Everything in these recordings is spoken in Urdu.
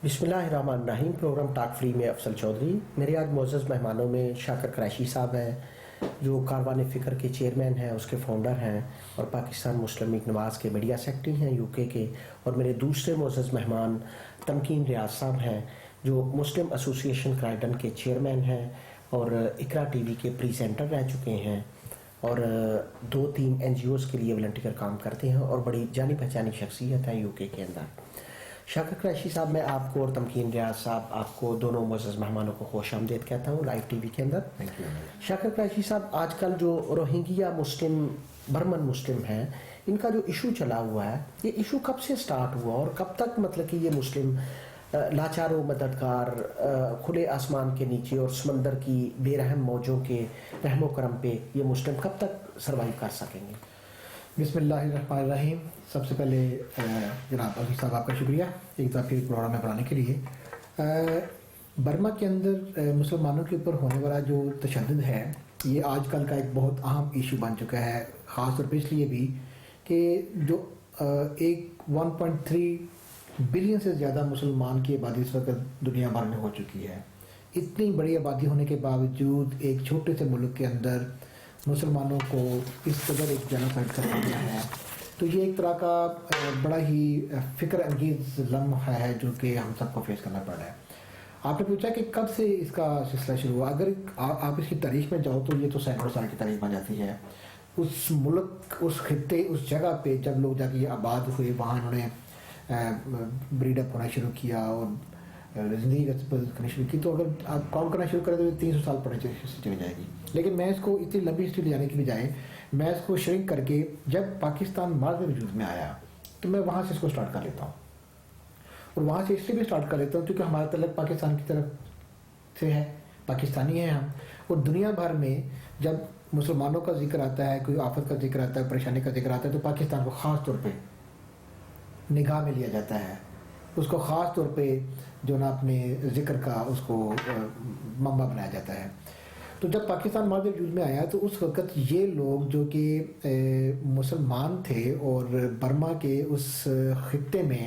بسم اللہ الرحمن الرحیم. پروگرام ٹاک فری میں افضل چودھری. میرے آج معزز مہمانوں میں شاکر قریشی صاحب ہیں جو کاروان فکر کے چیئرمین ہیں, اس کے فاؤنڈر ہیں, اور پاکستان مسلم لیگ نواز کے میڈیا سیکرٹری ہیں یو کے. اور میرے دوسرے معزز مہمان تمکین ریاض صاحب ہیں جو مسلم ایسوسی ایشن کرائیڈن کے چیئرمین ہیں اور اقرا ٹی وی کے پریزنٹر رہ چکے ہیں, اور 2-3 NGOs کے لیے والنٹیئر کام کرتے ہیں اور بڑی جانی پہچانی شخصیت ہیں یو کے اندر. شاکر قریشی صاحب, میں آپ کو اور تمکین ریاض صاحب, آپ کو دونوں معزز مہمانوں کو خوش آمدید کہتا ہوں لائیو ٹی وی کے اندر. شاکر قریشی صاحب, آج کل جو روہنگیا مسلم برمن مسلم ہیں, ان کا جو ایشو چلا ہوا ہے, یہ ایشو کب سے سٹارٹ ہوا اور کب تک مطلب کہ یہ مسلم لاچار و مددگار کھلے آسمان کے نیچے اور سمندر کی بے رحم موجوں کے رحم و کرم پہ یہ مسلم کب تک سروائیو کر سکیں گے؟ بسم اللہ الرحمن الرحیم. سب سے پہلے جناب عزیز صاحب آپ کا شکریہ ایک دفعہ پھر پروگرام میں بنانے کے لیے. برما کے اندر مسلمانوں کے اوپر ہونے والا جو تشدد ہے یہ آج کل کا ایک بہت اہم ایشو بن چکا ہے, خاص طور پہ اس لیے بھی کہ جو 1.3 بلین سے زیادہ مسلمان کی آبادی اس وقت دنیا بھر میں ہو چکی ہے. اتنی بڑی آبادی ہونے کے باوجود ایک چھوٹے سے ملک کے اندر مسلمانوں کو اس قدر ایک جنوسائیڈ کر دیا ہے, تو یہ ایک طرح کا بڑا ہی فکر انگیز لمحہ ہے جو کہ ہم سب کو فیس کرنا پڑ رہا ہے. آپ نے پوچھا کہ کب سے اس کا سلسلہ شروع ہوا. اگر آپ اس کی تاریخ میں جاؤ تو یہ تو سینکڑوں سال کی تاریخ بن جاتی ہے. اس ملک, اس خطے, اس جگہ پہ جب لوگ جا کے آباد ہوئے, وہاں انہوں نے بریڈ اپ ہونا شروع کیا اور زندگی کرنا شروع کی, تو اگر آپ کاؤنٹ کرنا شروع کریں تو 300 سال پڑھنے چلی جائے گی. لیکن میں اس کو اتنی لمبی ہسٹری لے جانے کی بجائے میں اس کو شرنک کر کے جب پاکستان مارد وجود میں آیا تو میں وہاں سے اس کو سٹارٹ کر لیتا ہوں, اور وہاں سے اس لیے بھی سٹارٹ کر لیتا ہوں کیونکہ ہمارا تعلق پاکستان کی طرف سے ہے, پاکستانی ہیں ہم. اور دنیا بھر میں جب مسلمانوں کا ذکر آتا ہے, کوئی آفت کا ذکر آتا ہے, پریشانی کا ذکر آتا ہے, تو پاکستان کو خاص طور پہ نگاہ میں لیا جاتا ہے. اس کو خاص طور پہ جو نا اپنے ذکر کا اس کو منبع بنایا جاتا ہے. تو جب پاکستان مارد وجود میں آیا تو اس وقت یہ لوگ جو کہ مسلمان تھے اور برما کے اس خطے میں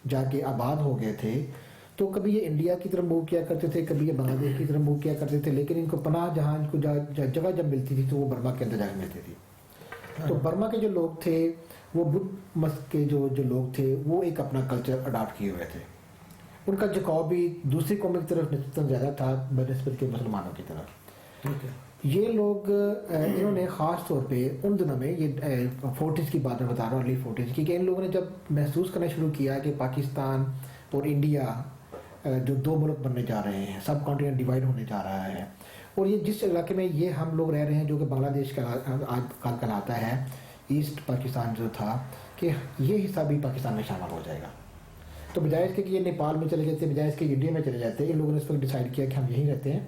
جا کے آباد ہو گئے تھے, تو کبھی یہ انڈیا کی طرف موو کیا کرتے تھے, کبھی یہ بنگلہ دیش کی طرف موو کیا کرتے تھے, لیکن ان کو پناہ جہاں ان کو جگہ جب ملتی تھی تو وہ برما کے اندر جا کے ملتی تھی. تو برما کے جو لوگ تھے وہ بدھ مت کے جو لوگ تھے وہ ایک اپنا کلچر اڈاپٹ کیے ہوئے تھے. ان کا جھکاؤ بھی دوسری قوموں کی طرف نسبتاً زیادہ تھا بنسبت کے مسلمانوں کی طرف. یہ لوگ انہوں نے خاص طور پہ ان دنوں میں, یہ 40s کی بات میں بتا رہا ہوں, ارلی 40s کی, کہ ان لوگوں نے جب محسوس کرنا شروع کیا کہ پاکستان اور انڈیا جو 2 ملک بننے جا رہے ہیں, سب کانٹیننٹ ڈیوائڈ ہونے جا رہا ہے, اور یہ جس علاقے میں یہ ہم لوگ رہ رہے ہیں جو کہ بنگلہ دیش کا آج کہلاتا ہے ایسٹ پاکستان جو تھا, کہ یہ حصہ بھی پاکستان میں شامل ہو جائے گا. تو بجائے اس کے کہ یہ نیپال میں چلے جاتے, بجائے اس کے انڈیا میں چلے جاتے, ان لوگوں نے اس وقت ڈیسائیڈ کیا کہ ہم یہیں رہتے ہیں,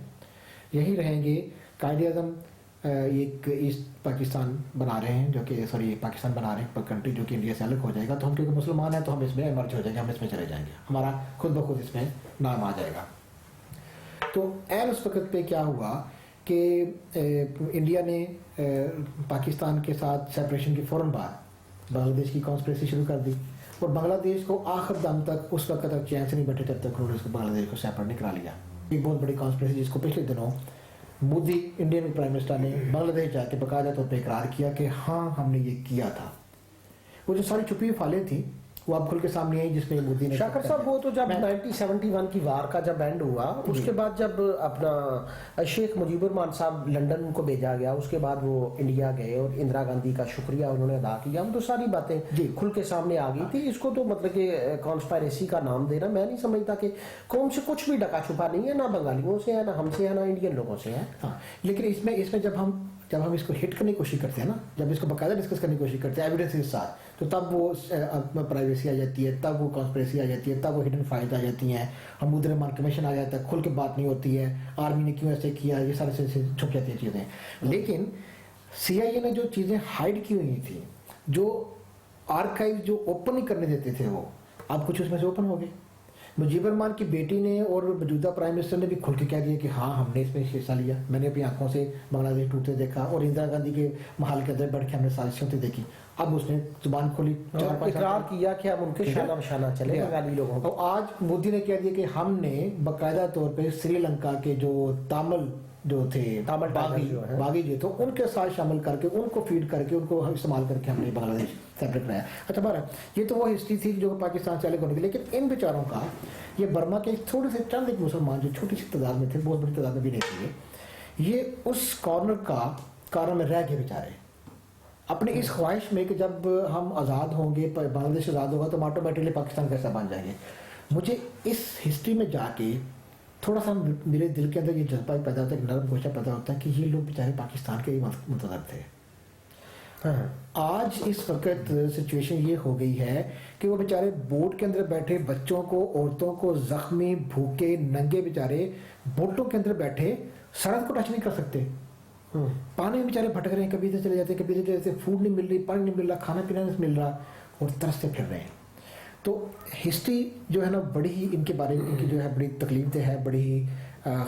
یہیں رہیں گے. قائد اعظم ایک ایسٹ پاکستان بنا رہے ہیں, جو کہ پاکستان بنا رہے ہیں کنٹری جو کہ انڈیا سے الگ ہو جائے گا, تو ہم کیونکہ مسلمان ہیں تو ہم اس میں ایمرج ہو جائیں گے, ہم اس میں چلے جائیں گے, ہمارا خود بخود اس میں نام آ جائے گا. تو اس وقت پہ کیا ہوا کہ انڈیا نے پاکستان کے ساتھ سیپریشن کے فوراً بعد بنگلہ دیش کی کانسپریسی شروع کر دی, اور بنگلہ دیش کو آخر دم تک اس وقت تک چین سے نہیں بیٹھے جب تک انہوں نے اس کو بنگلہ دیش کو سیپریٹ نہیں کرا لیا. ایک بہت بڑی کانسپریسی جس کو پچھلے دنوں مودی انڈین پرائم منسٹر نے بنگلہ دیش جا کے باقاعدہ طور پہ اقرار کیا کہ ہاں ہم نے یہ کیا تھا. وہ جو ساری چھپی ہوئی فائلیں تھیں وہ اب کھل کے سامنے آئی, جس میں مودی نے. شاکر صاحب, وہ تو جب 1971 کی وار کا جب اینڈ ہوا, اس کے بعد جب اپنا شیخ مجیب الرحمان صاحب لنڈن کو بھیجا گیا, اس کے بعد وہ انڈیا گئے اور اندرا گاندھی کا شکریہ انہوں نے ادا کیا, تو ساری باتیں کھل کے سامنے آ گئی تھی. اس کو تو مطلب کہ کانسپائریسی کا نام دینا, میں نہیں سمجھتا کہ قوم سے کچھ بھی ڈکا چھپا نہیں ہے, نہ بنگالیوں سے ہے, نہ ہم سے ہے, نہ انڈین لوگوں سے ہے. ہاں, لیکن اس میں جب ہم اس کو ہٹ کرنے کی کوشش کرتے ہیں نا, جب اس کو باقاعدہ ڈسکس کرنے کی کوشش کرتے ہیں ایویڈنس کے ساتھ, تو تب وہ پرائیویسی آ جاتی ہے, تب وہ کانسپریسی آ جاتی ہے, تب وہ ہڈن فائلز آ جاتی ہیں, حمود الرحمان کمیشن آ جاتا ہے, کھل کے بات نہیں ہوتی ہے, آرمی نے کیوں ایسے کیا, یہ سارے سے چھپ جاتی ہیں چیزیں. لیکن CIA نے جو چیزیں ہائڈ کی ہوئی تھیں, جو آرکائیو جو اوپن نہیں کرنے دیتے تھے, وہ اب کچھ اس میں سے اوپن ہو گئے. مجیب الرحمان کی بیٹی نے اور موجودہ پرائم منسٹر نے بھی کھل کے کہہ دیا کہ ہاں ہم نے اس میں حصہ لیا, میں نے اپنی آنکھوں سے بنگلہ دیش ٹوٹتے دیکھا, اور اندرا گاندھی کے محل کے اندر بیٹھ کے ہم نے سازشیں ہوتی دیکھی. اب اس نے زبان کھولی, اقرار کیا کہ ہم ان کے شانہ بشانہ چلے بنگالی لوگوں کو. اور آج مودی نے کہہ دیا کہ ہم نے باقاعدہ طور پہ سری لنکا کے جو تامل جو تھے باغی جو تھے ان کے ساتھ شامل کر کے ان کو فیڈ کر کے ان کو استعمال کر کے ہم نے بنگلہ دیش سیپریٹ بنایا. اچھا بہرحال یہ تو وہ ہسٹری تھی جو پاکستان سے الگ ہونے کی, لیکن ان بیچاروں کا یہ برما کے تھوڑے سے چند ایک مسلمان جو چھوٹی سی تعداد میں تھے, بہت بڑی تعداد میں بھی نہیں تھے, یہ اس کارنر میں رہ گئے بیچارے اپنے اس خواہش میں کہ جب ہم آزاد ہوں گے, بنگلہ دیش آزاد ہوگا تو ہم آٹومیٹکلی پاکستان کیسا بن جائیں گے. مجھے اس ہسٹری میں جا کے تھوڑا سا میرے دل کے اندر یہ جذبہ پیدا ہوتا ہے, ایک نرم گوشہ پیدا ہوتا ہے کہ یہ لوگ بیچارے پاکستان کے منتظر تھے. آج اس وقت سچویشن یہ ہو گئی ہے کہ وہ بیچارے بوٹ کے اندر بیٹھے بچوں کو, عورتوں کو, زخمی بھوکے ننگے بیچارے بوٹوں کے اندر بیٹھے سڑک کو ٹچ نہیں کر سکتے, پانی میں بیچارے بھٹک رہے ہیں, کبھی ادھر چلے جاتے ہیں کبھی ادھر چلے جاتے ہیں, فوڈ نہیں مل رہی, پانی نہیں مل رہا, کھانا پینا نہیں مل رہا, اور ترستے پھر رہے ہیں. تو ہسٹری جو ہے نا بڑی ہی ان کے بارے میں ان کی جو ہے بڑی تکلیف دہ ہے, بڑی ہی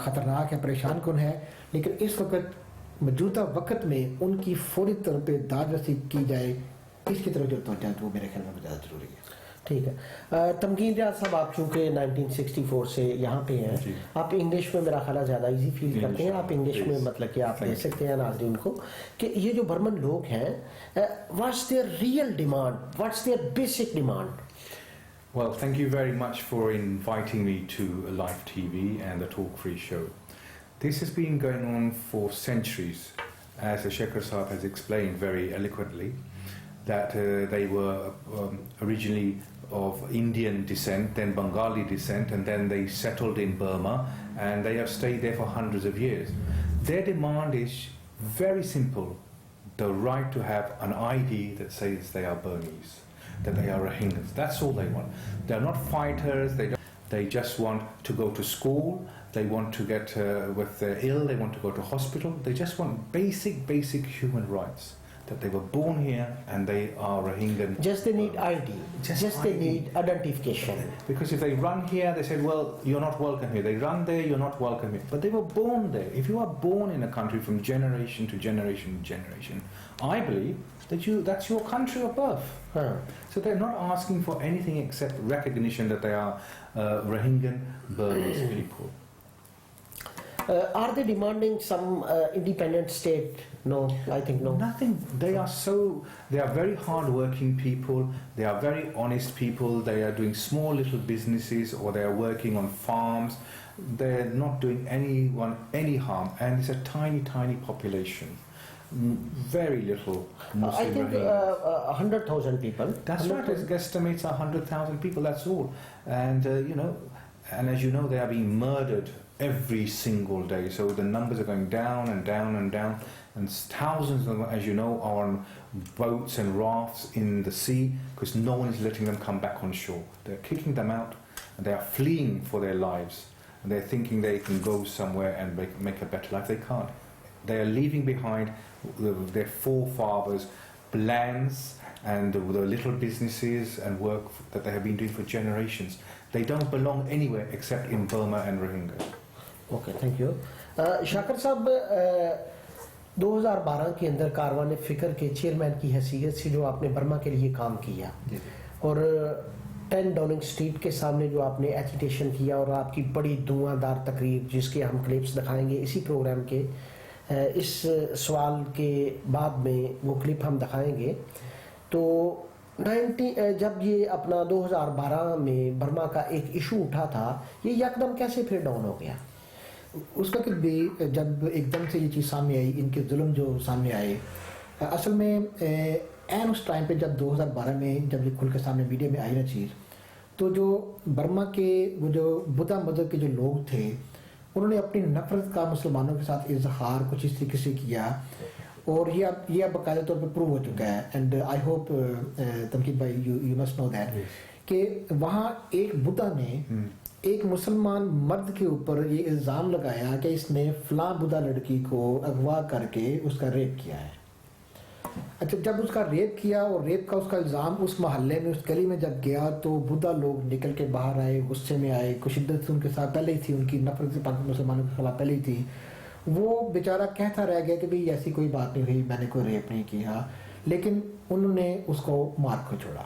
خطرناک ہے, پریشان کن ہے. لیکن اس وقت موجودہ وقت میں ان کی فوری طور پہ داد رسید کی جائے, اس کی طرف جو توجہ وہ میرے خیال میں زیادہ ضروری ہے. ٹھیک ہے. تمکین ریاض صاحب, آپ چونکہ 1964 سے یہاں پہ ہیں, آپ انگلش میں میرا خیال زیادہ ایزی فیل کرتے ہیں, آپ انگلش میں مطلب کہ آپ دیکھ سکتے ہیں ناظرین کو کہ یہ جو برمن لوگ ہیں, what's their real demand, what's their basic demand. Well, thank you very much for inviting me to Live TV and the Talk Free show. This has been going on for centuries, as Shekhar Saab has explained very eloquently, that they were originally of Indian descent, then Bengali descent, and then they settled in Burma, and they have stayed there for hundreds of years. Their demand is very simple: the right to have an ID that says they are Burmese, that they are Rohingyas. That's all they want. They're not fighters. They just want to go to school. They want to get, if they're ill, they want to go to hospital. They just want basic human rights. That they were born here and they are Rohingya. Just they need ID. Just they need identification. Because if they run here, they say, well, you're not welcome here. They run there, you're not welcome here. But they were born there. If you are born in a country from generation to generation to generation, I believe that that's your country of birth. So they're not asking for anything except recognition that they are Rohingya Burmese people. Are they demanding some independent state? No, I think no. Nothing. They are very hard-working people. They are very honest people. They are doing small little businesses, or they are working on farms. They're not doing anyone any harm, and it's a tiny population. Very little Muslim. I think 100,000 people. That's right. It estimates 100,000 people. That's all. And and as you know, they are being murdered every single day. So the numbers are going down and down and down. And thousands of them, as you know, are on boats and rafts in the sea because no one is letting them come back on shore. They're kicking them out, and they are fleeing for their lives. And they're thinking they can go somewhere and make a better life. They can't. They are leaving behind their forefathers' lands and the little businesses and work that they have been doing for generations. They don't belong anywhere except in Burma and Rohingya. Okay, thank you. شاکر صاحب 2012 کے اندر کاروان فکر کے چیئرمین کی حیثیت سے جو آپ نے برما کے لیے کام کیا اور 10 ڈاؤننگ اسٹریٹ کے سامنے جو آپ نے ایجیٹیشن کیا اور آپ کی بڑی دھواں دار تقریر جس کے ہم کلپس دکھائیں گے اسی پروگرام کے اس سوال کے بعد میں وہ کلپ ہم دکھائیں گے. تو جب یہ اپنا 2012 میں برما کا ایک ایشو اٹھا تھا یہ یکدم کیسے پھر ڈاؤن ہو گیا؟ اس وقت بھی جب ایک دم سے یہ چیز سامنے آئی ان کے ظلم جو سامنے آئے اصل میں این اس ٹائم پہ جب 2012 میں جب یہ کھل کے سامنے میڈیا میں آئی نا چیز تو جو برما کے وہ جو بدھا مذہب کے جو لوگ تھے انہوں نے اپنی نفرت کا مسلمانوں کے ساتھ اظہار کچھ اس طریقے سے کیا اور یہ اب باقاعدہ طور پہ پروو ہو چکا ہے. اینڈ آئی ہوپ تنقید بھائی یو مسٹ نو دیٹ کہ وہاں ایک بدھا نے ایک مسلمان مرد کے اوپر یہ الزام لگایا کہ اس نے فلاں بدھا لڑکی کو اغوا کر کے اس کا ریپ کیا ہے. اچھا جب اس کا ریپ کیا اور ریپ کا اس کا الزام اس محلے میں اس گلی میں جب گیا تو بدھا لوگ نکل کے باہر آئے, غصے میں آئے, کچھ شدت ان کے ساتھ پہلے ہی تھی, ان کی نفرت سے مسلمانوں کے خلاف پہلے ہی تھی. وہ بیچارہ کہتا رہ گیا کہ بھئی ایسی کوئی بات نہیں ہوئی, میں نے کوئی ریپ نہیں کیا, لیکن انہوں نے اس کو مار کو چھوڑا.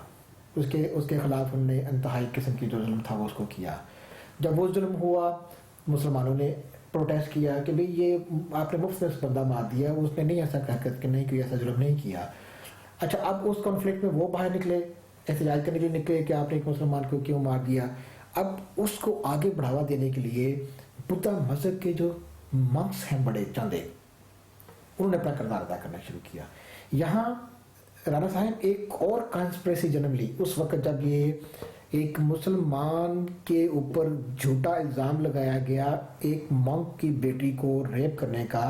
اس کے خلاف انہوں نے انتہائی قسم کی جو ظلم تھا وہ اس کو کیا. جب وہ ظلم ہوا مسلمانوں نے پروٹیسٹ کیا کہ بھئی یہ آپ نے مفت میں اس بندہ مار دیا, اس نے نہیں ایسا حرکت کہ نہیں کوئی ایسا ظلم نہیں کیا. اچھا اب اس کانفلکٹ میں وہ باہر نکلے, احتجاج کرنے کے لیے نکلے کہ آپ نے ایک مسلمان کو کیوں مار دیا. اب اس کو آگے بڑھاوا دینے کے لیے بدھا مذہب کے جو منکس ہیں بڑے چاندے, انہوں نے اپنا کردار ادا کرنا شروع کیا. یہاں رانا صاحب ایک اور کانسپریسی جنم لی اس وقت جب یہ ایک مسلمان کے اوپر جھوٹا الزام لگایا گیا ایک منک کی بیٹی کو ریپ کرنے کا.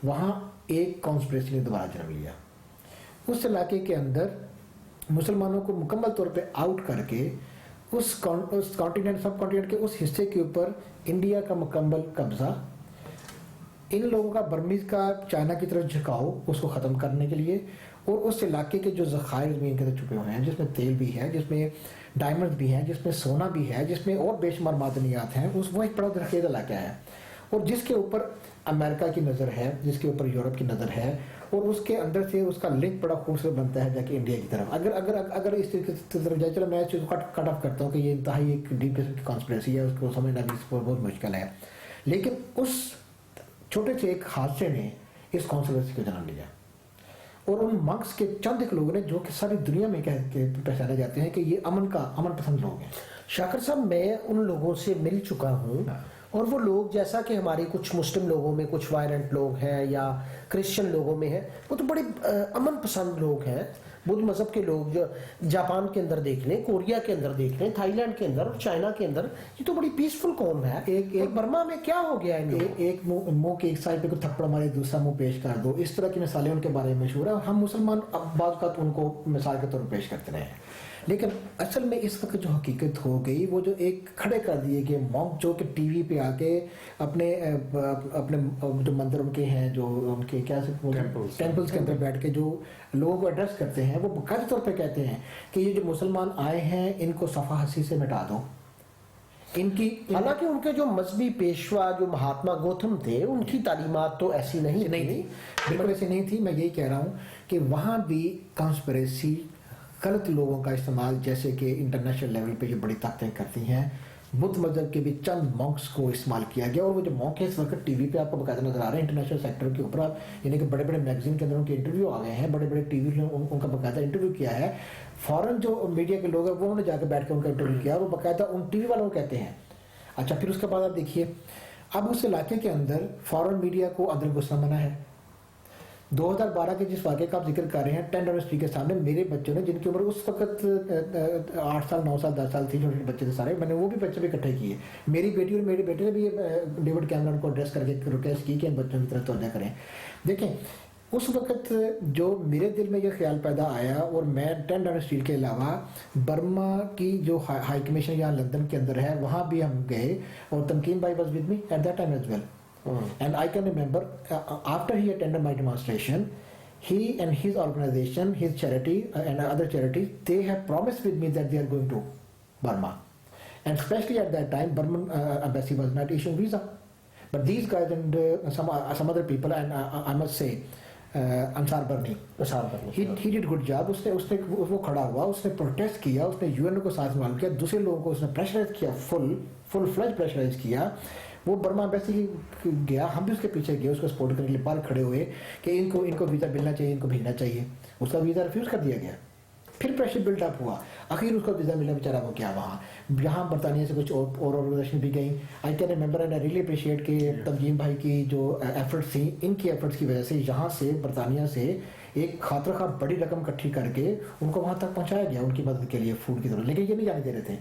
وہاں ایک کانسپریسی نے دوبارہ جنم لیا. اس علاقے کے اندر مسلمانوں کو مکمل طور پہ آؤٹ کر کے اس کانٹیننٹ سب کانٹیننٹ کے اس حصے کے اوپر انڈیا کا مکمل قبضہ, ان لوگوں کا برمیز کا چائنا کی طرف جھکاؤ اس کو ختم کرنے کے لیے, اور اس علاقے کے جو ذخائر زمین کے اندر چھپے ہوئے ہیں, جس میں تیل بھی ہے, جس میں ڈائمنڈ بھی ہیں, جس میں سونا بھی ہے, جس میں اور بے شمار معدنیات ہیں, وہ ایک بڑا درخیز علاقہ ہے, اور جس کے اوپر امریکہ کی نظر ہے, جس کے اوپر یورپ کی نظر ہے, اور اس کے اندر سے اس کا لنک بڑا خوبصورت بنتا ہے جا کے انڈیا کی طرف. اگر اس طرف جائے, چلو میں اس چیز کو کٹ آف کرتا ہوں کہ یہ انتہائی ایک ڈیپ قسم کی کانسپریسی ہے, اس کو سمجھنا بھی اس کو بہت مشکل ہے, لیکن اس چھوٹے سے ایک حادثے نے اس کانسپریسی کو جنم لیا. اور ان منکس کے چند ایک لوگ نے جو کہ ساری دنیا میں پہچانے جاتے ہیں کہ یہ امن پسند لوگ ہیں. شاکر صاحب میں ان لوگوں سے مل چکا ہوں, اور وہ لوگ جیسا کہ ہماری کچھ مسلم لوگوں میں کچھ وائلنٹ لوگ ہیں یا کرسچن لوگوں میں ہیں, وہ تو بڑے امن پسند لوگ ہیں. بدھ مذہب کے لوگ جو جاپان کے اندر دیکھ لیں, کوریا کے اندر دیکھ لیں, تھائی لینڈ کے اندر اور چائنا کے اندر, یہ تو بڑی پیسفل قوم ہے. ایک برما میں کیا ہو گیا ہے, ایک منہ کے ایک سائڈ پہ کوئی تھپڑ مارے دوسرا منہ پیش کر دو, اس طرح کی مثالیں ان کے بارے میں مشہور ہیں. ہم مسلمان اب بعض اوقات ان کو مثال کے طور پر پیش کرتے رہے ہیں, لیکن اصل میں اس وقت جو حقیقت ہو گئی وہ جو ایک کھڑے کر دیے گئے مونک جو کہ ٹی وی پہ آ کے اپنے جو مندر ان کے ہیں, جو ان کے کیا ٹیمپلز کے اندر بیٹھ کے جو لوگوں کو ایڈریس کرتے ہیں, وہ باقاعدہ طور پہ کہتے ہیں کہ یہ جو مسلمان آئے ہیں ان کو صفحہ ہستی سے مٹا دو. حالانکہ ان کے جو مذہبی پیشوا جو مہاتما گوتم تھے, ان کی تعلیمات تو ایسی نہیں تھی, بالکل ایسی نہیں تھی. میں یہی کہہ رہا ہوں کہ وہاں بھی کانسپریسی غلط لوگوں کا استعمال, جیسے کہ انٹرنیشنل لیول پہ جو بڑی طاقتیں کرتی ہیں, بدھ مذہب کے بھی چند مونکس کو استعمال کیا گیا. اور وہ جو مونک ہے اس وقت ٹی وی پہ آپ کو باقاعدہ نظر آ رہے ہیں انٹرنیشنل سیکٹر کے اوپر, یعنی کہ بڑے بڑے میگزین کے اندر ان کے انٹرویو آ گئے ہیں, بڑے بڑے ٹی وی نے ان کا باقاعدہ انٹرویو کیا ہے. فورن جو میڈیا کے لوگ ہیں وہ انہوں نے جا کے بیٹھ کے ان کا انٹرویو کیا, اور وہ باقاعدہ ان ٹی وی والوں کو کہتے ہیں. اچھا پھر اس کے بعد آپ دیکھیے, اب اس علاقے کے اندر فورن میڈیا کو اندر گھسنا منع ہے. 2012 کے جس واقعے کا آپ ذکر کر رہے ہیں, 10 یونیورسٹی کے سامنے میرے بچوں نے, جن کی عمر اس وقت 8 سال 9 سال 10 سال تھی, چھوٹے بچے تھے سارے, میں نے وہ بھی بچے بھی اکٹھے کیے. میری بیٹی اور میرے بیٹے نے بھی ڈیوڈ کیمرون کو ایڈریس کر کے ریکویسٹ کی کہ ان بچوں کی طرف توجہ کریں. دیکھیں اس وقت جو میرے دل میں یہ خیال پیدا آیا, اور میں 10 یونیورسٹی کے علاوہ برما کی جو ہائی کمیشن یہاں لندن کے اندر ہے وہاں بھی ہم گئے, اور تمکین بھائی was with me at that time as well. And I can remember after he attended my demonstration, he and his organization, his charity and other charities, they have promised with me that they are going to Burma. And especially at that time, Burman embassy was not issuing visa. But these guys and some other people, and I must say, انصار برنی he did good job. اس نے وہ کھڑا ہوا, اس نے پروٹیسٹ کیا, اس نے UN کو ساتھ معلوم کیا, دوسرے لوگوں کو اس نے پریشرائز کیا, فل فلیج پریشرائز کیا. وہ برما ایمبیسی گیا, ہم بھی اس کے پیچھے گئے, اس کو سپورٹ کرنے کے لیے باہر کھڑے ہوئے کہ ان کو ویزا ملنا چاہیے, ان کو بھیجنا چاہیے. اس کا ویزا ریفیوز کر دیا گیا. پھر پریشر بلڈ اپ ہوا, آخر اس کو ویزا ملا, بیچارہ وہ کیا وہاں. یہاں برطانیہ سے کچھ اور آرگنائزیشن بھی گئیں. I can remember and I really appreciate کہ تمکین بھائی کی جو ایفرٹس تھیں, ان کی ایفرٹس کی وجہ سے یہاں سے برطانیہ سے ایک خاطر خواہ بڑی رقم اکٹھی کر کے ان کو وہاں تک پہنچایا گیا ان کی مدد کے لیے, فوڈ کی ضرورت, لیکن یہ نہیں جانے دے رہے تھے.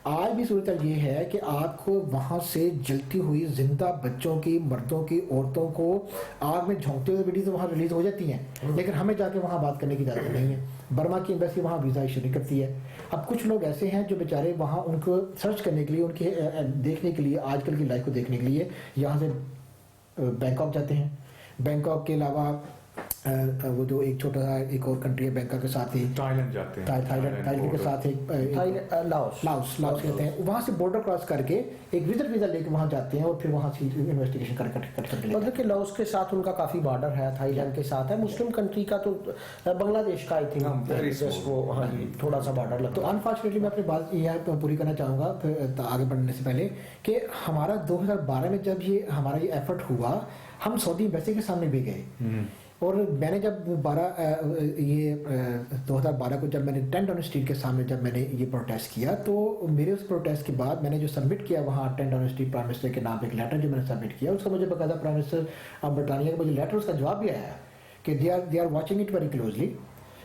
آج بھی صورتحال یہ ہے کہ آپ کو وہاں سے جلتی ہوئی زندہ بچوں کی, مردوں کی, عورتوں کو آگ میں جھونکتے ہوئے ویڈیوز وہاں ریلیز ہو جاتی ہیں, لیکن ہمیں جا کے وہاں بات کرنے کی اجازت نہیں ہے. برما کی ایمبیسی وہاں ویزا ایشو نہیں کرتی ہے. اب کچھ لوگ ایسے ہیں جو بیچارے وہاں ان کو سرچ کرنے کے لیے, ان کے دیکھنے کے لیے, آج کل کی لائف کو دیکھنے کے لیے یہاں سے بینکاک جاتے ہیں. بینکاک کے علاوہ وہ جو ایک چھوٹا سا ایک اور کنٹری ہے بینکاک کے ساتھ ہی تھائیلینڈ جاتے ہیں، تھائیلینڈ کے ساتھ ایک لاؤس کہتے ہیں، وہاں سے بارڈر کراس کر کے ایک وزٹ ویزا لے کے وہاں جاتے ہیں اور پھر وہاں سے انویسٹیگیشن کر کے مطلب کہ لاؤس کے ساتھ ان کا کافی بارڈر ہے، تھائی لینڈ کے ساتھ ہے، مسلم کنٹری کا تو بنگلہ دیش کا آئی تھنک وہ ہاں جی تھوڑا سا بارڈر لگتا تو انفارچونیٹلی میں اپنی بات یہ پوری کرنا چاہوں گا آگے بڑھنے سے پہلے کہ ہمارا 2012 میں جب ہمارا یہ ایفرٹ ہوا، ہم سعودی ایمبیسی کے سامنے بھی گئے، اور میں نے جب 2012 کو جب میں نے 10 ڈاؤننگ اسٹریٹ کے سامنے جب میں نے یہ پروٹیسٹ کیا، تو میرے اس پروٹیسٹ کے بعد میں نے جو سبمٹ کیا وہاں 10 ڈاؤننگ اسٹریٹ پرائم منسٹر کے نام پہ ایک لیٹر جو میں نے سبمٹ کیا، اس کا مجھے باقاعدہ پرائم منسٹر آف برطانیہ کا مجھے لیٹر اس کا جواب بھی آیا کہ they are watching it very closely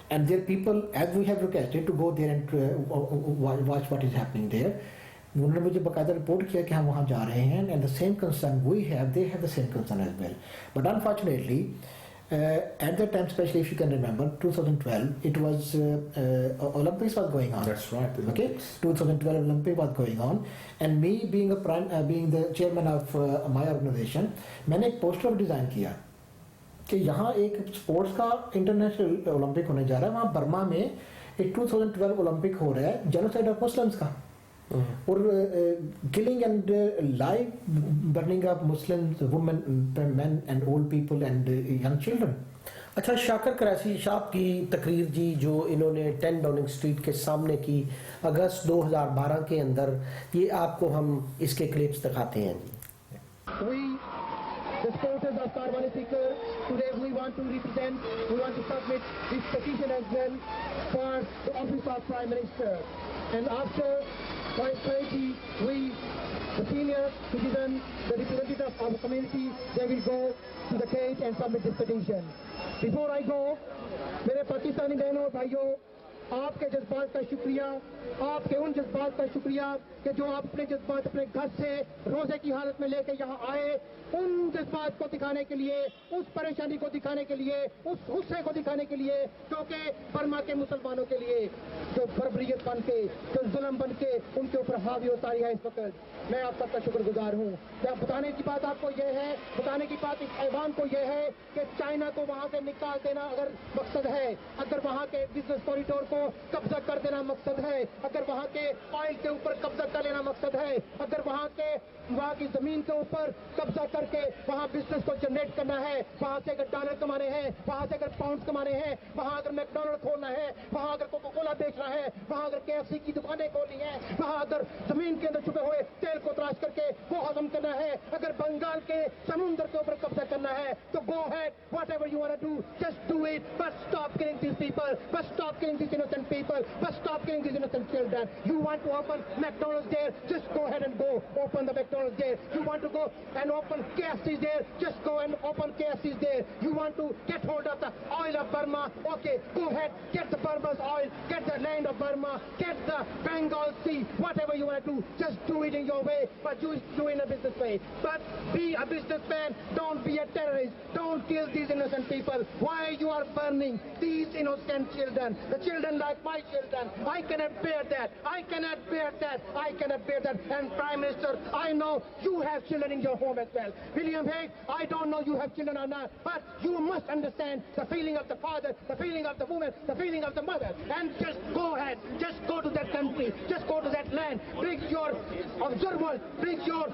and their people as we have requested to go there and watch what is happening there. انہوں نے مجھے باقاعدہ رپورٹ کیا کہ ہم وہاں جا رہے ہیں and the same concern we have, they have the same concern as well. But unfortunately at that time, especially if you can remember, 2012, it was Olympics was going on. That's right. Okay, 2012 Olympic was going on, and me being being the chairman of my organization, میں نے ایک پوسٹر ڈیزائن کیا کہ یہاں ایک اسپورٹس کا انٹرنیشنل اولمپک ہونے جا رہا ہے، وہاں برما میں ایک 2012 اولمپک ہو رہا ہے جینوسائڈ آف مسلمس کا، اور killing and live burning of Muslims, women, men and old people and young children. اچھا، شاکر قریشی صاحب کی تقریر جی جو انہوں نے 10 ڈاؤننگ اسٹریٹ کے سامنے کی اگست 2012 کے اندر، یہ آپ کو ہم اس کے کلپس دکھاتے ہیں جی. The supporters of Karwani Speaker, today we want to submit this petition as well for the office of Prime Minister. And after 2020, we, the senior citizen, the representatives of the community, they will go to the gate and submit this petition. Before I go, میرے پاکستانی بہنوں اور بھائیوں، آپ کے جذبات کا شکریہ، آپ کے ان جذبات کا شکریہ کہ جو آپ اپنے جذبات اپنے گھر سے روزے کی حالت میں لے کے یہاں آئے، ان جذبات کو دکھانے کے لیے، اس پریشانی کو دکھانے کے لیے، اس غصے کو دکھانے کے لیے، جو کہ برما کے مسلمانوں کے لیے جو بربریت بن کے، جو ظلم بن کے ان کے اوپر حاوی ہوتا ہے اس وقت. میں آپ سب کا شکر گزار ہوں. بتانے کی بات آپ کو یہ ہے، بتانے کی بات اس ایوان کو یہ ہے کہ چائنا کو وہاں سے نکال دینا اگر مقصد ہے، اگر وہاں کے بزنس کوریڈور کو قبضہ کر دینا مقصد ہے، اگر وہاں کے آئل کے اوپر قبضہ کر لینا مقصد ہے، اگر وہاں کی زمین کے اوپر قبضہ کر کے وہاں بزنس کو جنریٹ کرنا ہے، وہاں سے اگر ڈالر کمانے ہیں، وہاں سے اگر پاؤنڈ کمانے ہیں، وہاں اگر میک ڈونلڈ کھولنا ہے، وہاں اگر کوکا کولا بیچنا ہے، وہاں اگر KFC کی دکانیں کھولنی ہیں، وہاں اگر زمین کے اندر چھپے ہوئے تیل کو تراش کر کے وہ ہضم کرنا ہے، اگر بنگال کے سمندر کے اوپر قبضہ کرنا ہے، تو go ahead, whatever you want to do, just do it, but stop killing these people, but stop killing these innocent people, but stop killing these innocent children. You want to open McDonald's there, just go ahead and go open the McDonald's there. You want to go and open KFC's there, just go and open KFC's there. You want to get hold of the oil of Burma, okay, go ahead, get the Burma's oil, get the land of Burma, get the Bengal Sea, whatever you want to do, just do it in your way, but you do it in a business way. But be a businessman, don't be a terrorist, don't kill these innocent people. Why you are burning these innocent children, the children like my children? I cannot bear that, I cannot bear that, I cannot bear that. And Prime Minister, I know you have children in your home as well. William Hague, I don't know you have children or not, but you must understand the feeling of the father, the feeling of the woman, the feeling of the mother. And just go ahead, just go to that country, just go to that land, bring your observers, bring your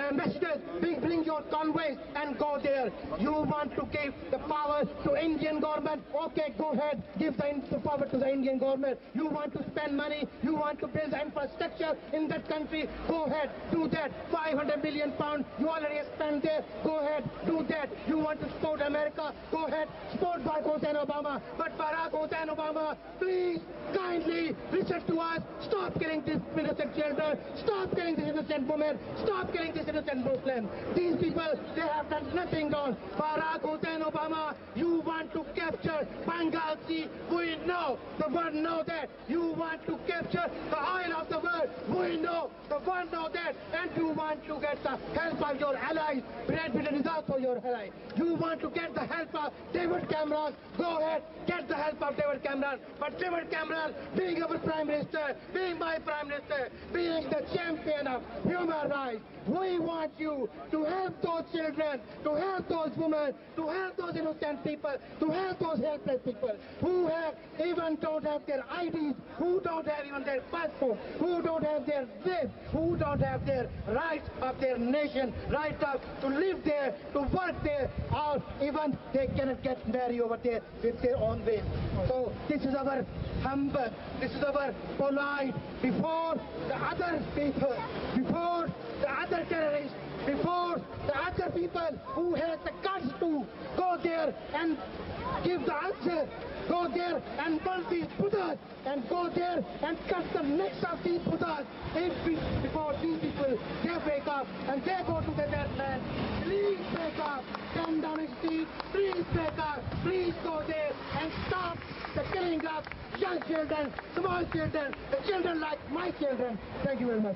ambassadors, bring your convoys and go there. You want to give the power to Indian government, okay, go ahead, give the power to the Indian government. You want to spend money, you want to build infrastructure in that country, go ahead, do that. 500 billion pounds you already spent there, go ahead, do that. You want to support America, go ahead, support Barack Hussein Obama. But Barack Hussein Obama, please kindly listen to us, stop killing these innocent children, stop killing these innocent women, stop killing these innocent Muslims. These people, they have done nothing wrong. Barack Hussein Obama, you want to capture Bengal Sea, we know, the world know that. You want to capture the oil of the world, we know, the world know that. And you want to get the help of your allies. Brad Pitt is also your ally. You want to get the help of David Cameron, go ahead, get the help of David Cameron. But David Cameron being our Prime Minister, being my Prime Minister, being the champion of human rights. We want you to help those children, to help those women, to help those innocent people, to help those helpless people who even don't have their IDs, who don't have even their passport, who don't have their this, who don't have their rights of their nation, right up to live there, to work there, or even they cannot get married over there with their own will. So this is our humble, this is our polite before the other people, before the other terrorists, before the other people who have the guts to go there and give the answer, go there and burn these Buddhas, and go there and cut the necks of these Buddhas. Before these people, they break up and they go to the dead land. Please break up, come down the street, please break up, please go there and stop the killing of young children, small children, the children like my children. Thank you very much.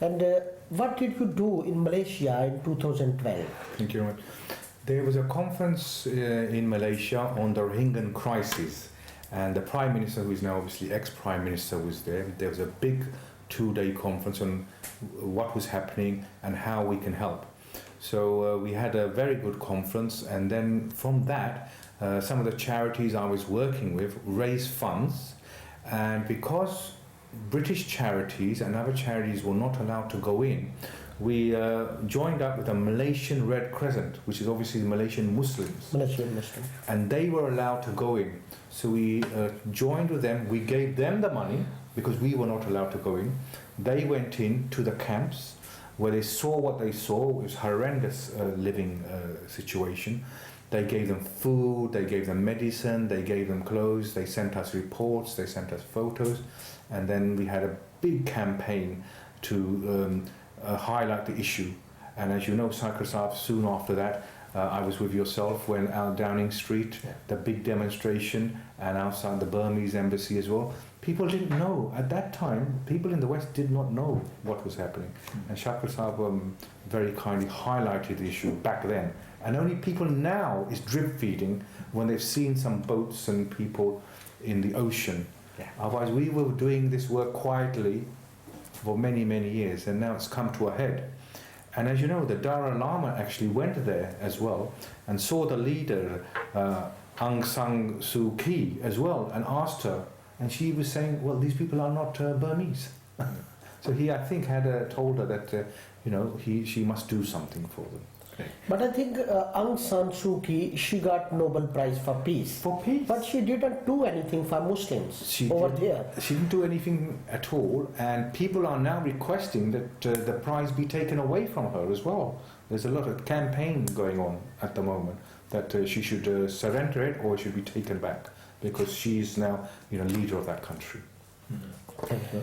and what did you do in Malaysia in 2012? Thank you very much. There was a conference in Malaysia on the Rohingya crisis, and the Prime Minister, who is now obviously ex-Prime Minister, was there. There was a big 2-day conference on what was happening and how we can help. So we had a very good conference, and then from that, some of the charities I was working with raised funds, and because British charities and other charities were not allowed to go in, we joined up with the Malaysian Red Crescent, which is obviously the Malaysian Muslims. And they were allowed to go in. So we joined with them, we gave them the money, because we were not allowed to go in. They went in to the camps, where they saw what they saw. It was horrendous living situation. They gave them food, they gave them medicine, they gave them clothes, they sent us reports, they sent us photos, and then we had a big campaign to highlight the issue. And as you know, Syker Saab, soon after that, I was with yourself when out Downing Street, the big demonstration, and outside the Burmese embassy as well. People didn't know. At that time, people in the West did not know what was happening. And Syker Saab very kindly highlighted the issue back then. And only people now is drip feeding when they've seen some boats and people in the ocean. Yeah. Otherwise, we were doing this work quietly for many, many years, and now it's come to a head. And as you know, the Dalai Lama actually went there as well and saw the leader, Aung San Suu Kyi, as well, and asked her. And she was saying, well, these people are not Burmese. So he, I think, had told her that, she must do something for them. But I think Aung San Suu Kyi, she got Nobel Prize for Peace. For peace. But she didn't do anything for Muslims there. She didn't do anything at all, and people are now requesting that the prize be taken away from her as well. There's a lot of campaign going on at the moment that she should surrender it or it should be taken back, because she is now, leader of that country. Thank you.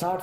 60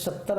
70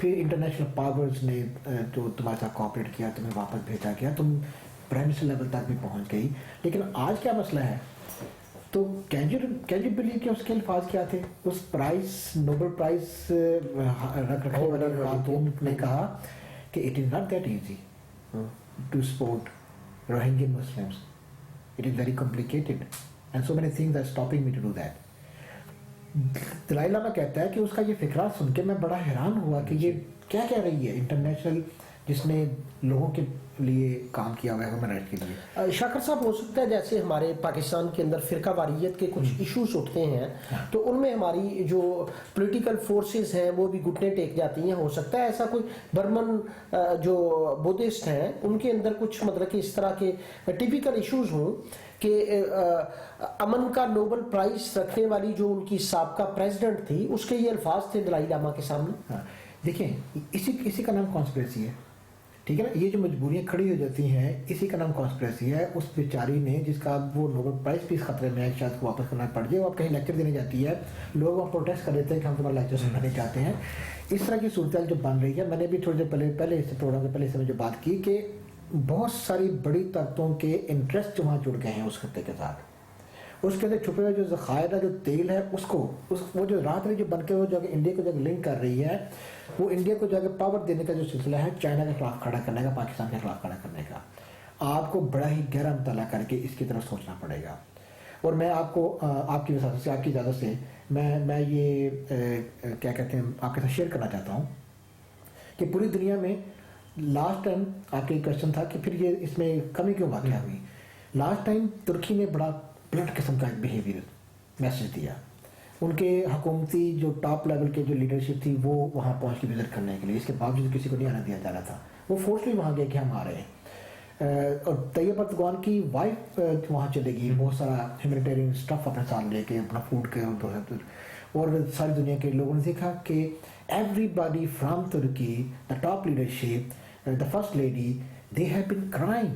پھر انٹرنیشنل پاورز نے جو تمہارے ساتھ کوآپریٹ کیا, تمہیں واپس بھیجا گیا, تم پرائم منسٹر لیول تک بھی پہنچ گئی. لیکن آج کیا مسئلہ ہے؟ تو کین یو بلیو کہ اس کے الفاظ کیا تھے؟ اس پرائز, نوبل پرائز رکھنے والی خاتون نے کہا کہ it is not that easy to support Rohingya Muslims, it is very complicated and so many things are stopping me to do that. Dalai Lama کہتا ہے کہ اس کا یہ فکرہ سن کے میں بڑا حیران ہوا کہ یہ کیا کہہ رہی ہے انٹرنیشنل, جس نے لوگوں کے لیے کام کیا ہوا ہے ہیومن رائٹ کے لیے. شاکر صاحب, ہو سکتا ہے جیسے ہمارے پاکستان کے اندر فرقہ واریت کے کچھ ایشوز اٹھتے ہیں تو ان میں ہماری جو پولیٹیکل فورسز ہیں وہ بھی گھٹنے ٹیک جاتی ہیں. ہو سکتا ہے ایسا کوئی برمن جو بدھسٹ ہیں ان کے اندر کچھ مطلب کہ اس طرح کے ٹیپیکل ایشوز ہوں کہ امن کا نوبل پرائز رکھنے والی جو ان کی سابقہ پریزیڈنٹ تھی اس کے یہ الفاظ تھے دلائی لامہ کے سامنے. دیکھیں اسی کا نام کانسپریسی ہے, ٹھیک ہے نا. یہ جو مجبوریاں کھڑی ہو جاتی ہیں اسی کا نام کانسپریسی ہے. اس بیچاری نے جس کا وہ نوبل پرائز بھی اس خطرے میں ہے شاید کو واپس کرنا پڑ جائے, وہ اب کہیں لیکچر دینے جاتی ہے, لوگ وہاں پروٹیسٹ کر دیتے ہیں کہ ہم تمہارا لیکچر سننا نہیں چاہتے ہیں. اس طرح کی صورتحال جو بن رہی ہے, میں نے بھی تھوڑی دیر پہلے اس پروگرام کے پہلے سے جو بات کی کہ بہت ساری بڑی طاقتوں کے انٹرسٹ وہاں جڑ گئے ہیں اس خطے کے ساتھ. اس کے اندر چھپے ہوئے جو ذخائر جو تیل ہے اس کو وہ جو رات میں جو بن کے وہ جو انڈیا کو جا کے لنک کر رہی ہے, وہ انڈیا کو جا کے پاور دینے کا جو سلسلہ ہے چائنا کے خلاف کھڑا کرنے کا, پاکستان کے خلاف کھڑا کرنے کا, آپ کو بڑا ہی گہرا مطالعہ کر کے اس کی طرف سوچنا پڑے گا. اور میں آپ کو آپ کی وساطت سے, آپ کی اجازت سے میں یہ کیا کہتے ہیں آپ کے ساتھ شیئر کرنا چاہتا ہوں کہ پوری دنیا میں لاسٹ ٹائم آپ کا یہ کوشچن تھا کہ پھر یہ اس میں کمی کیوں واقع ہوئی. لاسٹ ٹائم ترکی نے بڑا بلنٹ قسم کا ایک بیہیویئر میسج دیا. ان کے حکومتی جو ٹاپ لیول کے جو لیڈرشپ تھی وہ وہاں پہنچ کے وزٹ کرنے کے لیے, اس کے باوجود کسی کو نہیں آنا دیا جا رہا تھا. وہ فورس بھی وہاں گئے کہ ہم آ رہے ہیں. اور طیب اردوغان کی وائف وہاں چلے گئی, بہت سارا ہیومینیٹیرین اسٹف اپنے ساتھ لے کے, اپنا فوڈ کے, اور ساری دنیا کے لوگوں نے دیکھا کہ everybody from Turkey, the top leadership, the first lady, they have been crying.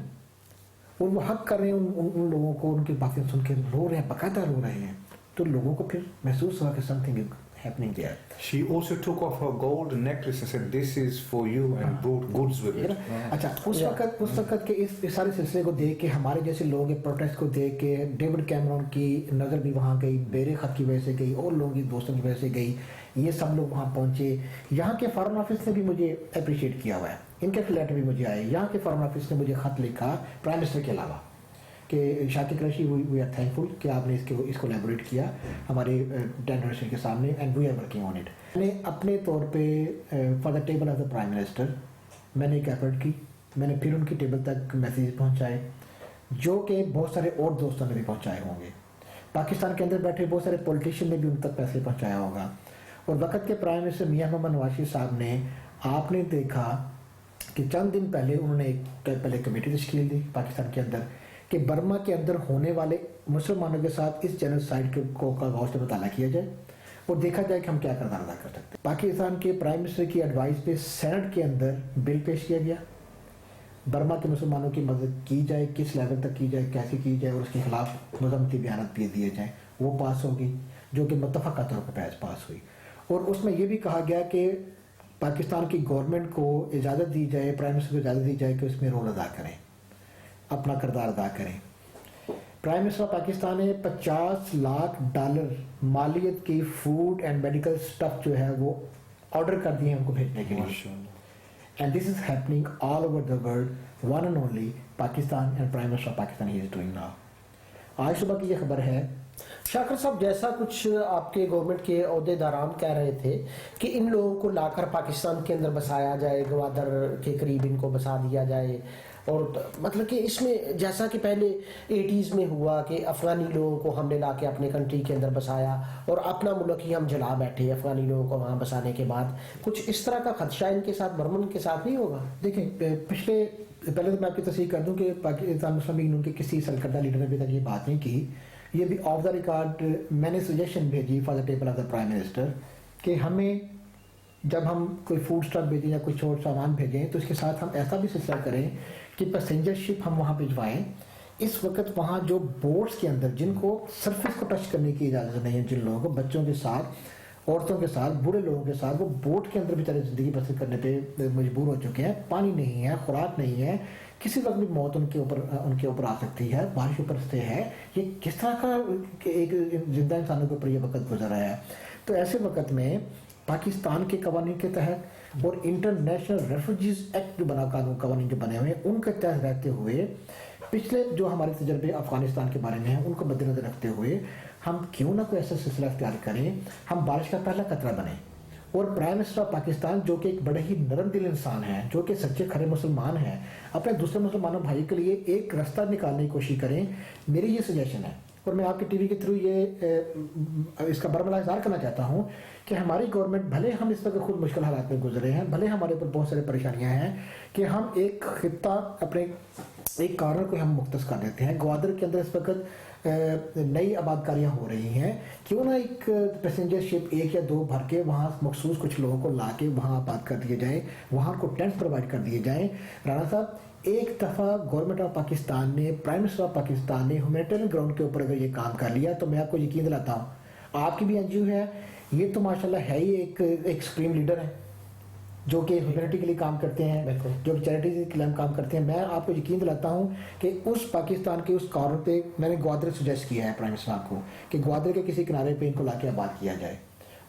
اور وہ حق کر رہے ہیں ان لوگوں کو, ان کی باتیں سن کے رو رہے ہیں, باقاعدہ رو رہے ہیں. تو لوگوں کو پھر محسوس ہوا کہ some thing is happening there. She also took off her gold necklace and said, "This is for you," and brought goods with it. اچھا, اس وقت کے اس سارے سلسلے کو دیکھ کے ہمارے جیسے لوگ پروٹیسٹ کو دیکھ کے ڈیوڈ کیمرون کی نظر بھی وہاں گئی, بیرے خط کی وجہ سے گئی, اور لوگوں کی دوستوں کی وجہ سے گئی. یہ سب لوگ وہاں پہنچے. یہاں کے فارن آفس نے بھی مجھے اپریشیٹ کیا ہوا ہے, ان کے لیٹر بھی مجھے آئے. یہاں کے فارن آفس نے مجھے خط لکھا پرائم منسٹر کے علاوہ کہ شاکر قریشی وی آر تھینکفل کہ آپ نے اس کو لیبوریٹ کیا ہمارے ڈائنریشن کے سامنے, and we are working on it. میں نے اپنے طور پہ for the table of the prime minister میں نے ایک ایفرٹ کی. میں نے پھر ان کی ٹیبل تک میسیج پہنچائے جو کہ بہت سارے اور دوستوں نے بھی پہنچائے ہوں گے. پاکستان کے اندر بیٹھے بہت سارے پولیٹیشین نے بھی ان تک پیسے پہنچایا ہوگا. اور وقت کے پرائم منسٹر میاں محمد نواز شریف صاحب نے, آپ نے دیکھا کہ چند دن پہلے انہوں نے پہلے کمیٹی تشکیل دی پاکستان کے اندر کہ برما کے اندر ہونے والے مسلمانوں کے ساتھ اس جینوسائیڈ کو کا غور سے مطالعہ کیا جائے اور دیکھا جائے کہ ہم کیا کردار ادا کر سکتے ہیں. پاکستان کے پرائم منسٹر کی ایڈوائس پہ سینٹ کے اندر بل پیش کیا گیا, برما کے مسلمانوں کی مدد کی جائے, کس لیول تک کی جائے, کیسے کی جائے, اور اس کے خلاف مذمتی بیانات بھی دیے جائیں. وہ پاس ہوگی جو کہ متفقہ طور پہ پاس ہوئی. اور اس میں یہ بھی کہا گیا کہ پاکستان کی گورنمنٹ کو اجازت دی جائے, پرائم منسٹر کو اجازت دی جائے کہ اس میں رول ادا کریں, اپنا کردار ادا کریں. پرائم منسٹر پاکستان نے $50 لاکھ مالیت کی فوڈ اینڈ میڈیکل سٹف جو ہے وہ آرڈر کر دیے ہیں ان کو بھیجنے کے لیے. And this is happening all over the world, one and only Pakistan and prime minister Pakistan he is doing now. آج صبح کی یہ خبر ہے. شاکر صاحب, جیسا کچھ آپ کے گورنمنٹ کے عہدے داران کہہ رہے تھے کہ ان لوگوں کو لا کر پاکستان کے اندر بسایا جائے, گوادر کے قریب ان کو بسا دیا جائے, اور مطلب کہ اس میں جیسا کہ پہلے 80s میں ہوا کہ افغانی لوگوں کو ہم نے لا کے اپنے کنٹری کے اندر بسایا اور اپنا ملک ہی ہم جلا بیٹھے افغانی لوگوں کو وہاں بسانے کے بعد, کچھ اس طرح کا خدشہ ان کے ساتھ برمن کے ساتھ نہیں ہوگا؟ دیکھیں, پہلے تو میں آپ کی تصحیح کر دوں کہ پاکستان مسلم لیگ کے کسی سرکردہ لیڈر نے ابھی تک یہ بات نہیں کی. یہ بھی آف دا ریکارڈ میں نے سجیشن بھیجی for the table of the prime minister کہ ہمیں جب ہم کوئی فوڈ اسٹاک بھیجیں یا کچھ اور سامان بھیجیں تو اس کے ساتھ ہم ایسا بھی سلسلہ کریں کہ پیسنجر شپ ہم وہاں بھجوائیں. اس وقت وہاں جو بوٹس کے اندر جن کو سرفیس کو ٹچ کرنے کی اجازت نہیں ہے, جن لوگوں کو, بچوں کے ساتھ, عورتوں کے ساتھ, بوڑھے لوگوں کے ساتھ, وہ بوٹ کے اندر بیچارے زندگی بسر کرنے پہ مجبور ہو چکے ہیں. پانی نہیں ہے, خوراک نہیں ہے, کسی وقت بھی موت ان کے اوپر آ سکتی ہے, بارش اوپر سے ہے. یہ کس طرح کا ایک زندہ انسانوں کے اوپر یہ وقت گزر رہا ہے. تو ایسے وقت میں پاکستان کے قوانین کے تحت اور انٹرنیشنل ریفیوجیز ایکٹ جو بنا, قوانین جو بنے ہوئے ہیں, ان کے تحت رہتے ہوئے پچھلے جو ہمارے تجربے افغانستان کے بارے میں ہیں ان کو مد نظر رکھتے ہوئے ہم کیوں نہ کوئی ایسا سلسلہ اختیار کریں, ہم بارش کا پہلا قطرہ بنیں. اور پرائم منسٹر آف پاکستان جو کہ ایک بڑے ہی نرم دل انسان ہیں, جو کہ سچے کھرے مسلمان ہیں, اپنے دوسرے مسلمانوں بھائی کے لیے ایک راستہ نکالنے کی کوشش کریں. میری یہ سجیشن ہے, اور میں آپ کے ٹی وی کے تھرو یہ اس کا برملا اظہار کرنا چاہتا ہوں کہ ہماری گورنمنٹ, بھلے ہم اس وقت خود مشکل حالات میں گزرے ہیں, بھلے ہمارے اوپر بہت سارے پریشانیاں ہیں, کہ ہم ایک خطہ اپنے ایک کارنر کو ہم مختص کر دیتے ہیں. گوادر کے اندر اس وقت نئی آباد کاریاں ہو رہی ہیں, کیوں نہ ایک پیسنجر شپ 1 یا 2 بھر کے وہاں مخصوص کچھ لوگوں کو لا کے وہاں آباد کر دیے جائیں, وہاں کو ٹینٹس پرووائڈ کر دیے جائیں. رانا صاحب, ایک دفعہ گورنمنٹ آف پاکستان نے, پرائم منسٹر آف پاکستان نے ہیومینیٹیرین گراؤنڈ کے اوپر اگر یہ کام کر لیا تو میں آپ کو یقین دلاتا ہوں, آپ کی بھی این جی او ہے, یہ تو ماشاءاللہ ہے ہی ایک سپریم لیڈر ہے جو کہ ہیومینٹی کے لیے کام کرتے ہیں, جو چیریٹیز کے لیے کام کرتے ہیں. میں آپ کو یقین دلاتا ہوں کہ اس پاکستان کے اس کارنر پہ میں نے گوادر سجیسٹ کیا ہے پرائم منسٹر کو کہ گوادر کے کسی کنارے پہ ان کو لا کے آباد کیا جائے,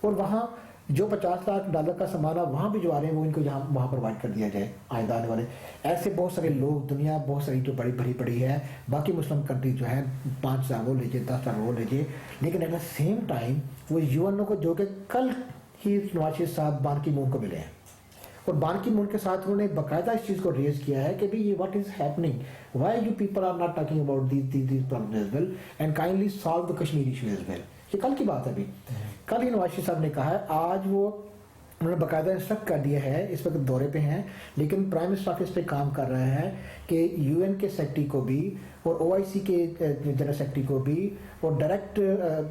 اور وہاں جو $50 لاکھ کا سامان وہاں بھی جو آ رہے ہیں وہ ان کو جہاں وہاں پرووائڈ کر دیا جائے آئندہ آنے والے. ایسے بہت سارے لوگ, دنیا بہت ساری جو بڑی بڑی ہے, باقی مسلم کنٹری جو ہیں 5 سال وہ لیجیے, 10 سال وہ لیجیے, لیکن ایٹ دا سیم ٹائم وہ یو این او کو, جو کہ کل ہی نواز شریف صاحب بان کی مون کو ملے ہیں, اور بان کی مون کے ساتھ انہوں نے باقاعدہ اس چیز کو ریز کیا ہے کہ بھئی what is happening, why you people are not talking about these problems as well and kindly solve the Kashmir issue as well. یہ کل کی بات ہے, ابھی کل ہی نواز شریف صاحب نے کہا ہے. آج وہ انہوں نے باقاعدہ انسٹرکٹ کر دیا ہے, اس وقت دورے پہ ہیں, لیکن پرائم منسٹر آفس پہ کام کر رہا ہے کہ یو این کے سیکرٹری کو بھی اور او آئی سی کے جنرل سیکرٹری کو بھی اور ڈائریکٹ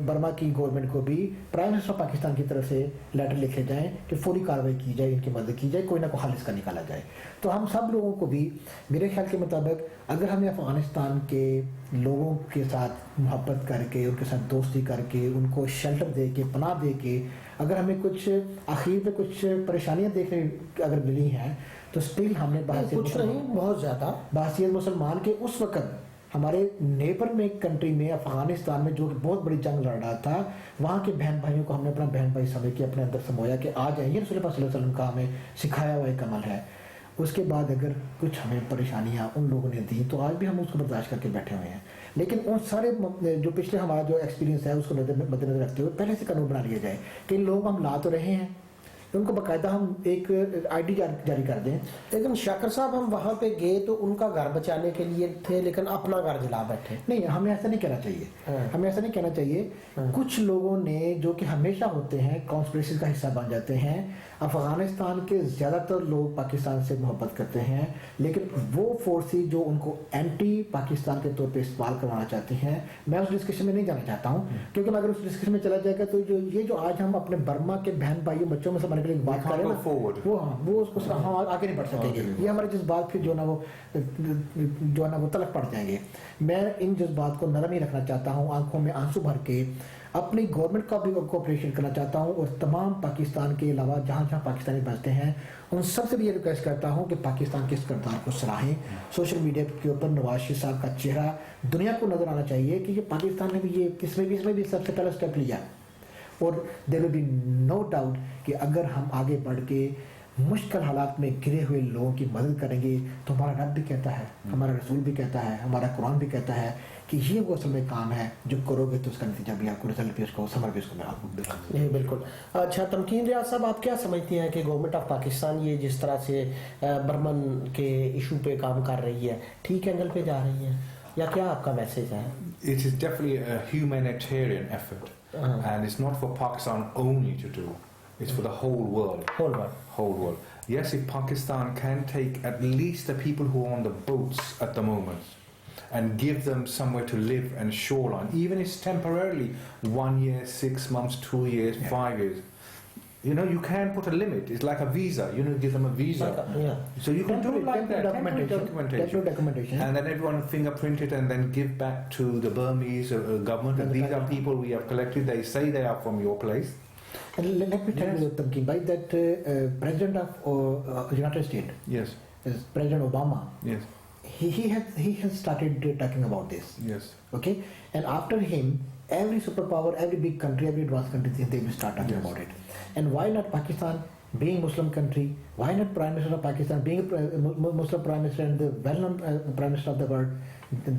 برما کی گورنمنٹ کو بھی پرائم منسٹر آف پاکستان کی طرف سے لیٹر لکھے جائیں کہ فوری کارروائی کی جائے, ان کی مدد کی جائے, کوئی نہ کوئی حل اس کا نکالا جائے. تو ہم سب لوگوں کو بھی میرے خیال کے مطابق اگر ہمیں افغانستان کے لوگوں کے ساتھ محبت کر کے, ان کے ساتھ دوستی کر کے, ان کو شیلٹر دے کے, پناہ دے کے, اگر ہمیں کچھ آخر پہ کچھ پریشانیاں دیکھنے اگر ملی ہیں تو اسٹل ہم نے کچھ نہیں, بہت زیادہ بحثیت مسلمان کے اس وقت ہمارے نیبر میں کنٹری میں افغانستان میں جو بہت بڑی جنگ لڑ رہا تھا, وہاں کے بہن بھائیوں کو ہم نے اپنا بہن بھائی سمجھ کے اپنے اندر سمویا کہ آ جائیں, یہ رسول اللہ صلی اللہ علیہ وسلم کا ہمیں سکھایا ہوا ایک عمل ہے. اس کے بعد اگر کچھ ہمیں پریشانیاں ان لوگوں نے دی تو آج بھی ہم اس کو برداشت کر کے بیٹھے ہوئے ہیں, لیکن ان سارے جو پچھلے ہمارا جو ایکسپیرینس ہے اس کو مد نظر رکھتے ہوئے پہلے سے قانون بنا لیا جائے کہ ان لوگوں کو ہم لا تو رہے ہیں, ان کو باقاعدہ ہم ایک آئی ڈی جاری کر دیں. لیکن شاکر صاحب, ہم وہاں پہ گئے تو ان کا گھر بچانے کے لیے تھے, لیکن اپنا گھر جلا بیٹھے. نہیں, ہمیں ایسا نہیں کہنا چاہیے, ہمیں ایسا نہیں کہنا چاہیے. کچھ لوگوں نے جو کہ ہمیشہ ہوتے ہیں کانسپریسی کا حصہ بن جاتے ہیں. افغانستان کے زیادہ تر لوگ پاکستان سے محبت کرتے ہیں, لیکن وہ فورسز جو ان کو اینٹی پاکستان کے طور پہ استعمال کروانا چاہتے ہیں, میں اس ڈسکشن میں نہیں جانا چاہتا ہوں, کیونکہ میں اگر اس ڈسکشن میں چلا جائے گا تو جو آج ہم اپنے برما کے بہن بھائیوں بچوں میں سے بات کریں وہ ہم آگے نہیں بڑھ سکیں گے. یہ ہمارے جذبات پھر جو ہے نا وہ تلک پڑ جائیں گے. میں ان جذبات کو نرم ہی رکھنا چاہتا ہوں, آنکھوں میں آنسو بھر کے اپنی گورنمنٹ کا بھی کوپریشن کرنا چاہتا ہوں, اور تمام پاکستان کے علاوہ جہاں جہاں پاکستانی بستے ہیں ان سب سے بھی یہ ریکویسٹ کرتا ہوں کہ پاکستان کے اس کردار کو سراہیں. سوشل میڈیا کے اوپر نواز شریف صاحب کا چہرہ دنیا کو نظر آنا چاہیے کہ یہ پاکستان نے بھی یہ اس میں بھی سب سے پہلا اسٹیپ لیا, اور دیر ول بی نو ڈاؤٹ کہ اگر ہم آگے بڑھ کے مشکل حالات میں گرے ہوئے لوگوں کی مدد کریں گے تو ہمارا رب بھی کہتا ہے, ہمارا رسول بھی کہتا ہے, ہمارا قرآن بھی کہتا ہے کہ یہ وہ اصل میں کام ہے جو کرو گے تو اس کا نتیجہ بھی آپ کو, رزلٹ بھی اس کو, ثمر بھی اس کو میں آپ کو دکھا دوں. جی بالکل. اچھا تمکین ریاض صاحب, آپ کیا سمجھتی ہیں کہ گورنمنٹ آف پاکستان یہ جس طرح سے برمن کے ایشو پہ کام کر رہی ہے, ٹھیک اینگل پہ جا رہی ہے, یا کیا آپ کا میسج ہے؟ It is definitely a humanitarian effort, and it's not for Pakistan only to do. It's for the whole world. Whole world. Yes, if Pakistan can take at least the people who are on the boats at the moment and give them somewhere to live and shoreline, even if it's temporarily 1 year, 6 months, 2 years, 5 years. You know, you can put a limit. It's like a visa. You know, give them a visa. So you can do it like that. Documentation. And then everyone fingerprint it and then give back to the Burmese government. And these are people we have collected. They say they are from your place. And let me tell you, Tamkeen bhai, that President of United States, Yes. President Obama, Yes. he has started talking about this. Yes. Okay, and after him, every superpower, every big country, every advanced country, they will start talking Yes. about it. And why not Pakistan? Being Muslim country, why not Prime Minister of Pakistan, being a Muslim Prime Minister and the well-known Prime Minister of the world,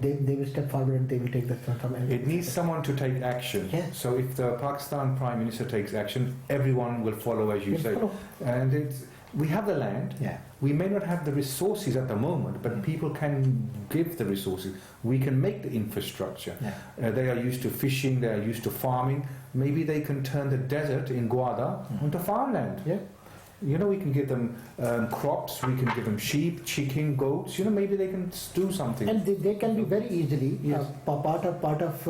they will step forward and they will take the from. It needs someone to take action. Yeah. So if the Pakistan Prime Minister takes action, everyone will follow, as you Will say. follow. And we have the land. Yeah. We may not have the resources at the moment, but people can give the resources. We can make the infrastructure. Yeah. They are used to fishing, they are used to farming. Maybe they can turn the desert in Gwadar into farmland. Yeah. You know, we can give them crops, we can give them sheep, chicken, goats. You know, maybe they can do something. And they can be very easily Yes. part of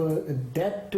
that